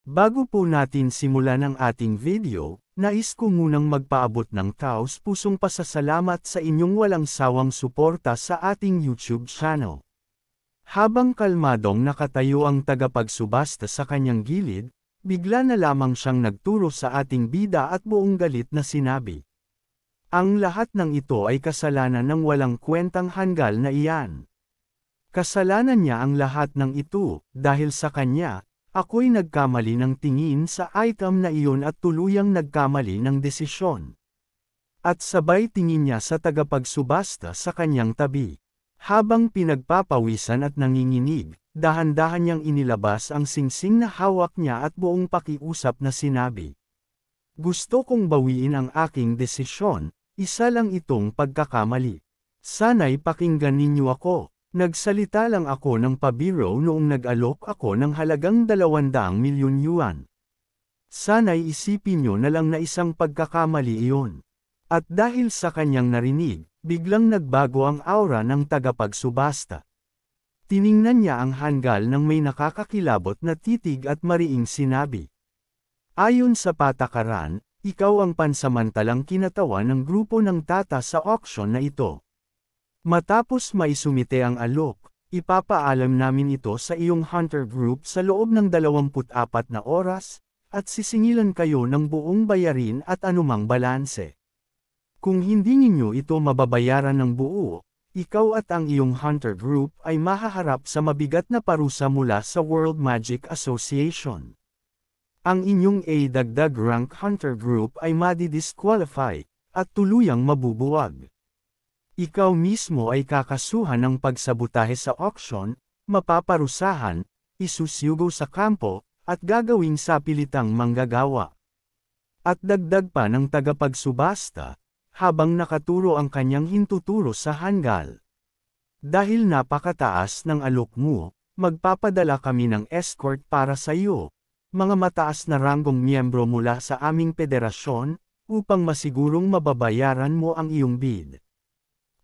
Bago po natin simulan ang ating video, nais ko munang magpaabot ng taos-pusong pasasalamat sa inyong walang sawang suporta sa ating YouTube channel. Habang kalmadong nakatayo ang tagapagsubasta sa kanyang gilid, bigla na lamang siyang nagturo sa ating bida at buong galit na sinabi. Ang lahat ng ito ay kasalanan ng walang kwentang hanggal na iyan. Kasalanan niya ang lahat ng ito, dahil sa kanya, ako'y nagkamali ng tingin sa item na iyon at tuluyang nagkamali ng desisyon. At sabay tingin niya sa tagapagsubasta sa kanyang tabi. Habang pinagpapawisan at nanginginig, dahan-dahan niyang inilabas ang singsing na hawak niya at buong pakiusap na sinabi. Gusto kong bawiin ang aking desisyon, isa lang itong pagkakamali. Sana'y pakinggan ninyo ako. Nagsalita lang ako ng pabiro noong nag-alok ako ng halagang 200 milyon yuan. Sana'y isipin nyo na lang na isang pagkakamali iyon. At dahil sa kanyang narinig, biglang nagbago ang aura ng tagapagsubasta. Tiningnan niya ang hanggal ng may nakakakilabot na titig at mariing sinabi. Ayon sa patakaran, ikaw ang pansamantalang kinatawan ng grupo ng Tata sa auction na ito. Matapos maisumite ang alok, ipapaalam namin ito sa iyong hunter group sa loob ng 24 na oras, at sisingilan kayo ng buong bayarin at anumang balanse. Kung hindi ninyo ito mababayaran ng buo, ikaw at ang iyong hunter group ay mahaharap sa mabigat na parusa mula sa World Magic Association. Ang inyong dagdag rank hunter group ay madi-disqualify, at tuluyang mabubuwag. Ikaw mismo ay kakasuhan ng pagsabotahe sa auction, mapaparusahan, isusyugaw sa kampo, at gagawing sapilitang manggagawa. At dagdag pa ng tagapagsubasta, habang nakaturo ang kanyang hintuturo sa hanggal. Dahil napakataas ng alok mo, magpapadala kami ng escort para sa iyo, mga mataas na ranggong miyembro mula sa aming federasyon, upang masigurong mababayaran mo ang iyong bid.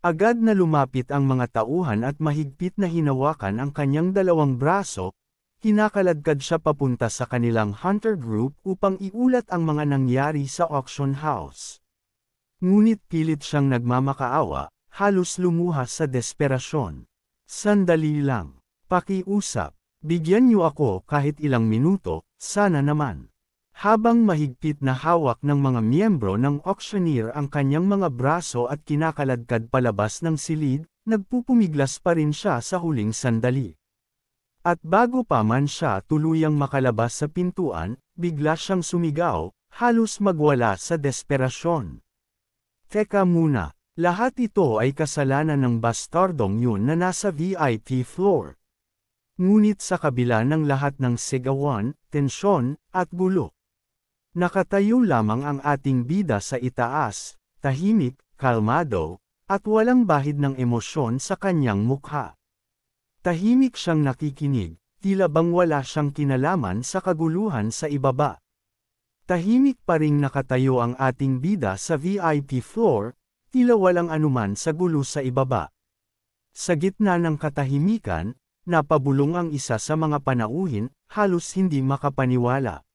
Agad na lumapit ang mga tauhan at mahigpit na hinawakan ang kanyang dalawang braso, kinakaladkad siya papunta sa kanilang hunter group upang iulat ang mga nangyari sa auction house. Ngunit pilit siyang nagmamakaawa, halos lumuha sa desperasyon. Sandali lang, pakiusap, bigyan niyo ako kahit ilang minuto, sana naman. Habang mahigpit na hawak ng mga miyembro ng auctioneer ang kanyang mga braso at kinakaladkad palabas ng silid, nagpupumiglas pa rin siya sa huling sandali. At bago pa man siya tuluyang makalabas sa pintuan, bigla siyang sumigaw, halos magwala sa desperasyon. Teka muna, lahat ito ay kasalanan ng bastardong yun na nasa VIP floor. Ngunit sa kabila ng lahat ng sigawan, tensyon, at gulo, nakatayo lamang ang ating bida sa itaas, tahimik, kalmado, at walang bahid ng emosyon sa kanyang mukha. Tahimik siyang nakikinig, tila bang wala siyang kinalaman sa kaguluhan sa ibaba. Tahimik pa ring nakatayo ang ating bida sa VIP floor, tila walang anuman sa gulo sa ibaba. Sa gitna ng katahimikan, napabulong ang isa sa mga panauhin, halos hindi makapaniwala.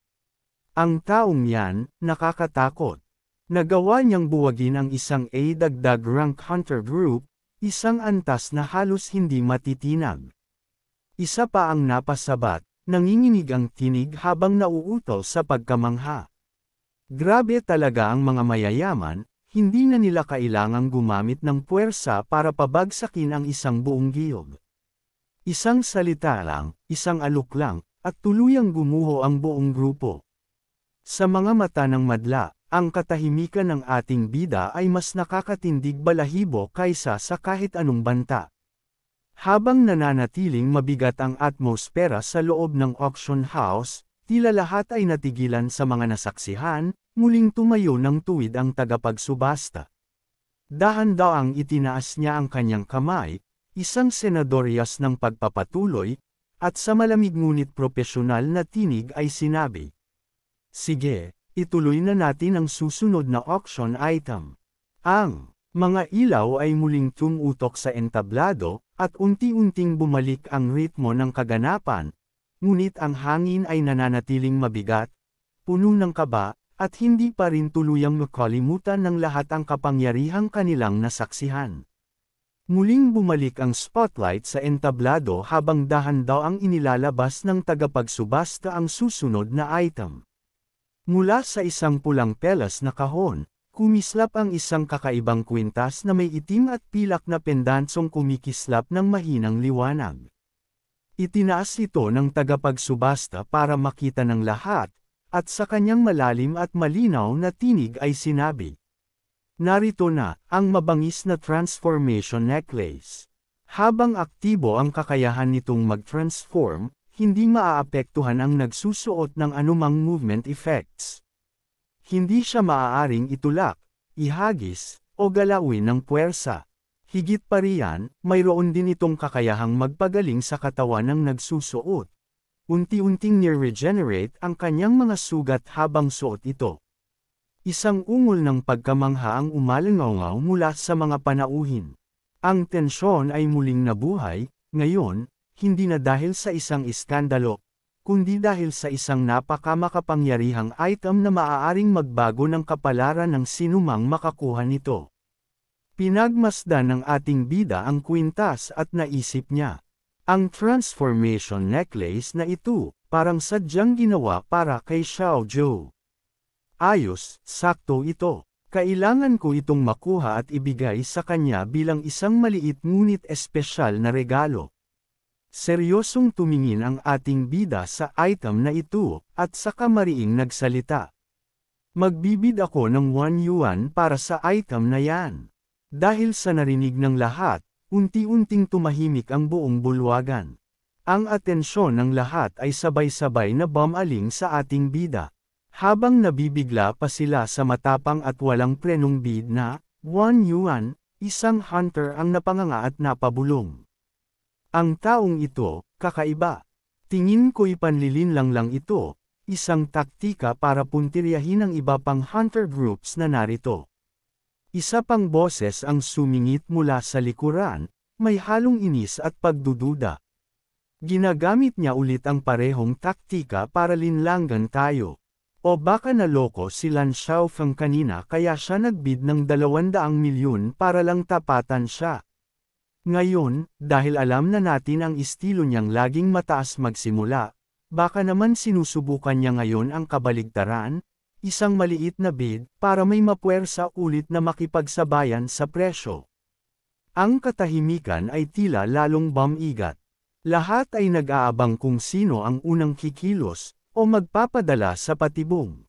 Ang taong yan, nakakatakot. Nagawa niyang buwagin ang isang dagdag rank hunter group, isang antas na halos hindi matitinag. Isa pa ang napasabat, nanginginig ang tinig habang nauutol sa pagkamangha. Grabe talaga ang mga mayayaman, hindi na nila kailangang gumamit ng puwersa para pabagsakin ang isang buong giyog. Isang salita lang, isang alok lang, at tuluyang gumuho ang buong grupo. Sa mga mata ng madla, ang katahimikan ng ating bida ay mas nakakatindig balahibo kaysa sa kahit anong banta. Habang nananatiling mabigat ang atmosfera sa loob ng auction house, tila lahat ay natigilan sa mga nasaksihan, muling tumayo ng tuwid ang tagapagsubasta. Dahan-daang itinaas niya ang kanyang kamay, isang senadoryas ng pagpapatuloy, at sa malamig ngunit propesyonal na tinig ay sinabi. Sige, ituloy na natin ang susunod na auction item. Ang mga ilaw ay muling tumutok sa entablado, at unti-unting bumalik ang ritmo ng kaganapan, ngunit ang hangin ay nananatiling mabigat, puno ng kaba, at hindi pa rin tuluyang makalimutan ng lahat ang kapangyarihang kanilang nasaksihan. Muling bumalik ang spotlight sa entablado habang dahan-daw ang inilalabas ng tagapagsubasta ang susunod na item. Mula sa isang pulang pelas na kahon, kumislap ang isang kakaibang kwintas na may itim at pilak na pendansong kumikislap ng mahinang liwanag. Itinaas ito ng tagapagsubasta para makita ng lahat, at sa kanyang malalim at malinaw na tinig ay sinabi, "Narito na, ang mabangis na transformation necklace. Habang aktibo ang kakayahan nitong mag-transform, hindi maaapektuhan ang nagsusuot ng anumang movement effects. Hindi siya maaaring itulak, ihagis, o galawin ng puwersa. Higit pa riyan, mayroon din itong kakayahang magpagaling sa katawan ng nagsusuot. Unti-unting nire-regenerate ang kanyang mga sugat habang suot ito." Isang ungol ng pagkamangha ang umalingaw mula sa mga panauhin. Ang tensyon ay muling nabuhay, ngayon, hindi na dahil sa isang iskandalo, kundi dahil sa isang napakamakapangyarihang item na maaaring magbago ng kapalaran ng sinumang makakuha nito. Pinagmasdan ng ating bida ang kwintas at naisip niya. Ang transformation necklace na ito, parang sadyang ginawa para kay Xiao Zhou. Ayos, sakto ito. Kailangan ko itong makuha at ibigay sa kanya bilang isang maliit ngunit espesyal na regalo. Seryosong tumingin ang ating bida sa item na ito, at saka mariing nagsalita. Magbibid ako ng 1 yuan para sa item na yan. Dahil sa narinig ng lahat, unti-unting tumahimik ang buong bulwagan. Ang atensyon ng lahat ay sabay-sabay na bumaling sa ating bida. Habang nabibigla pa sila sa matapang at walang prenong bid na, 1 yuan, isang hunter ang napanganga at napabulong. Ang taong ito, kakaiba. Tingin ko'y panlilinlang lang ito, isang taktika para puntiryahin ang iba pang hunter groups na narito. Isa pang boses ang sumingit mula sa likuran, may halong inis at pagdududa. Ginagamit niya ulit ang parehong taktika para linlangan tayo. O baka naloko si Lan Xiaofeng kanina kaya siya nagbid ng 200 milyon para lang tapatan siya. Ngayon, dahil alam na natin ang estilo niyang laging mataas magsimula, baka naman sinusubukan niya ngayon ang kabaligtaran, isang maliit na bid para may mapuwersa ulit na makipagsabayan sa presyo. Ang katahimikan ay tila lalong bumigat. Lahat ay nag-aabang kung sino ang unang kikilos, o magpapadala sa patibong.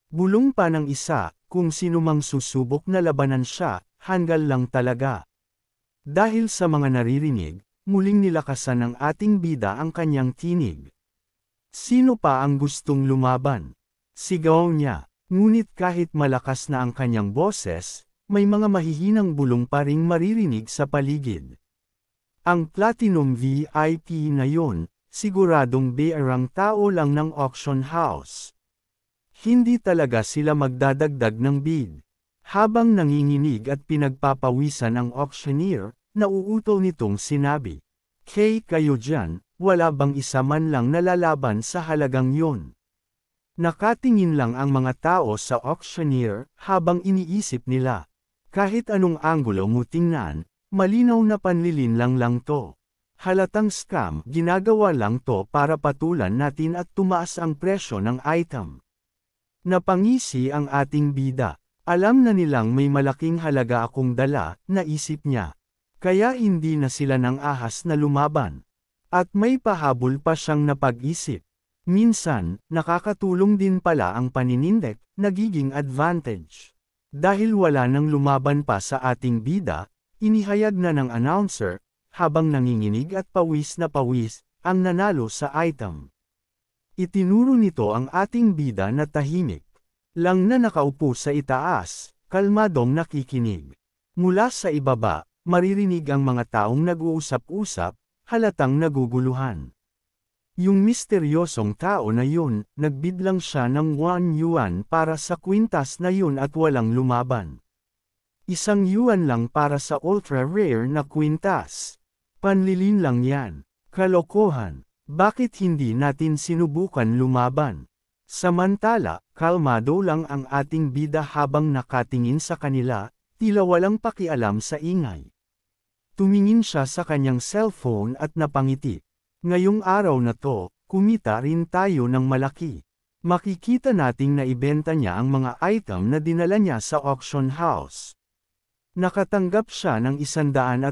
Bulong pa ng isa, kung sino mang susubok na labanan siya, hanggal lang talaga. Dahil sa mga naririnig, muling nilakasan ng ating bida ang kanyang tinig. Sino pa ang gustong lumaban? Sigaw niya, ngunit kahit malakas na ang kanyang boses, may mga mahihinang bulong pa ring maririnig sa paligid. Ang Platinum VIP na yon, siguradong bayarang tao lang ng auction house. Hindi talaga sila magdadagdag ng bid. Habang nanginginig at pinagpapawisan ang auctioneer, nauuto nitong sinabi, "Kay kayo dyan, wala bang isa man lang nalalaban sa halagang yon?" Nakatingin lang ang mga tao sa auctioneer, habang iniisip nila. Kahit anong anggulo mo tingnan, malinaw na panlilinlang lang to. Halatang scam, ginagawa lang to para patulan natin at tumaas ang presyo ng item. Napangisi ang ating bida. Alam na nilang may malaking halaga akong dala, naisip niya. Kaya hindi na sila nang ahas na lumaban. At may pahabol pa siyang napag-isip. Minsan, nakakatulong din pala ang paninindek, nagiging advantage. Dahil wala nang lumaban pa sa ating bida, inihayag na ng announcer, habang nanginginig at pawis na pawis, ang nanalo sa item. Itinuro nito ang ating bida na tahimik. Lang na nakaupo sa itaas, kalmadong nakikinig. Mula sa ibaba, maririnig ang mga taong nag-uusap-usap, halatang naguguluhan. Yung misteryosong tao na yun, nagbid lang siya ng 1 yuan para sa kwintas na yun at walang lumaban. 1 yuan lang para sa ultra-rare na kwintas. Panlilin lang yan. Kalokohan. Bakit hindi natin sinubukan lumaban? Samantala, kalmado lang ang ating bida habang nakatingin sa kanila, tila walang pakialam sa ingay. Tumingin siya sa kanyang cellphone at napangiti. Ngayong araw na to, kumita rin tayo ng malaki. Makikita nating naibenta niya ang mga item na dinala niya sa auction house. Nakatanggap siya ng 180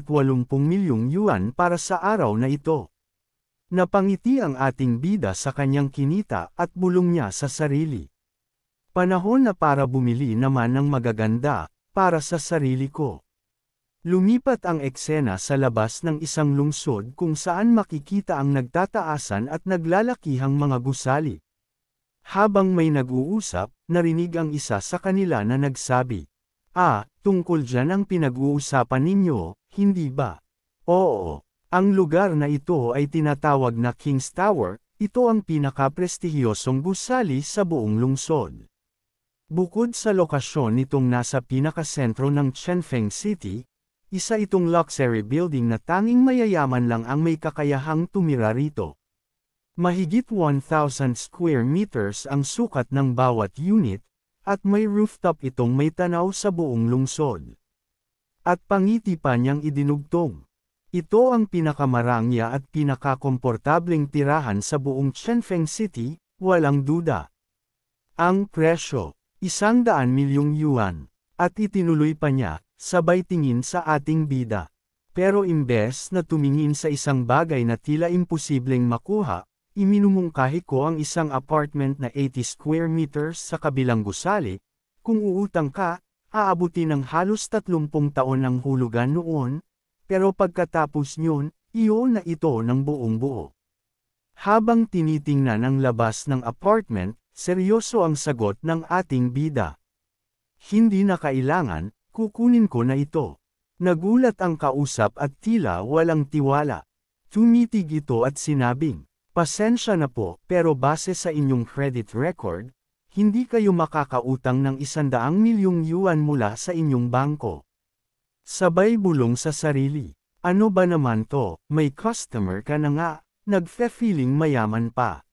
milyong yuan para sa araw na ito. Napangiti ang ating bida sa kanyang kinita at bulong niya sa sarili. Panahon na para bumili naman ng magaganda, para sa sarili ko. Lumipat ang eksena sa labas ng isang lungsod kung saan makikita ang nagtataasan at naglalakihang mga gusali. Habang may nag-uusap, narinig ang isa sa kanila na nagsabi, tungkol dyan ang pinag-uusapan ninyo, hindi ba? Oo. Ang lugar na ito ay tinatawag na King's Tower, ito ang pinaka-prestihiyosong gusali sa buong lungsod. Bukod sa lokasyon nitong nasa pinakasentro ng Chengfeng City, isa itong luxury building na tanging mayayaman lang ang may kakayahang tumira rito. Mahigit 1,000 square meters ang sukat ng bawat unit, at may rooftop itong may tanaw sa buong lungsod. At pangiti pa niyang idinugtong. Ito ang pinakamarangya at pinakakomportableng tirahan sa buong Chengfeng City, walang duda. Ang presyo, 100 milyong yuan. At itinuloy pa niya, sabay tingin sa ating bida. Pero imbes na tumingin sa isang bagay na tila imposibleng makuha, iminumungkahi ko ang isang apartment na 80 square meters sa kabilang gusali. Kung uutang ka, aabuti ng halos 30 taon ang hulugan noon. Pero pagkatapos nyon, iyon na ito ng buong buo. Habang tinitingnan ang labas ng apartment, seryoso ang sagot ng ating bida. Hindi na kailangan, kukunin ko na ito. Nagulat ang kausap at tila walang tiwala. Tumitig ito at sinabing, pasensya na po, pero base sa inyong credit record, hindi kayo makakautang ng 100 milyong yuan mula sa inyong bangko. Sabay bulong sa sarili. Ano ba naman to, may customer ka na nga, nagfe-feeling mayaman pa.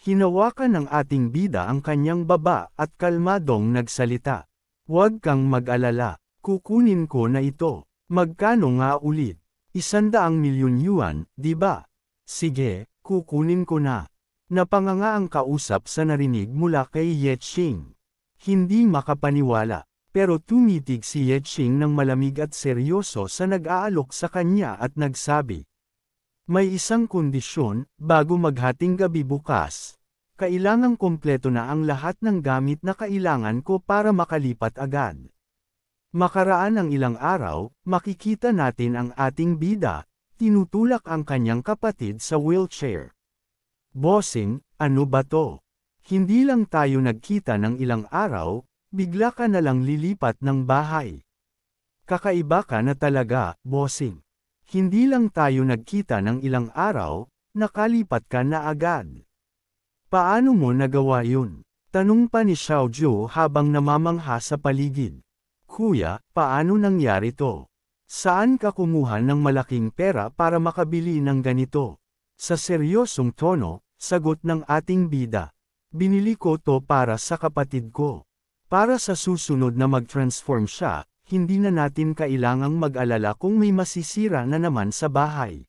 Hinawakan ng ating bida ang kanyang baba at kalmadong nagsalita. Huwag kang mag-alala, kukunin ko na ito. Magkano nga ulit? 100 milyon yuan, di ba? Sige, kukunin ko na. Napanganga ang kausap sa narinig mula kay Ye Qing. Hindi makapaniwala. Pero tumitig si Ye Qing ng malamig at seryoso sa nag-aalok sa kanya at nagsabi. May isang kondisyon, bago maghating gabi bukas. Kailangang kompleto na ang lahat ng gamit na kailangan ko para makalipat agad. Makaraan ang ilang araw, makikita natin ang ating bida, tinutulak ang kanyang kapatid sa wheelchair. Bossing, ano ba to? Hindi lang tayo nagkita ng ilang araw, bigla ka na lang lilipat ng bahay. Kakaiba ka na talaga, bossing. Hindi lang tayo nagkita ng ilang araw, nakalipat ka na agad. Paano mo nagawa yun? Tanong pa ni Xiao Zhu habang namamangha sa paligid. Kuya, paano nangyari to? Saan ka kumuha ng malaking pera para makabili ng ganito? Sa seryosong tono, sagot ng ating bida. Binili ko to para sa kapatid ko. Para sa susunod na mag-transform siya, hindi na natin kailangang mag-alala kung may masisira na naman sa bahay.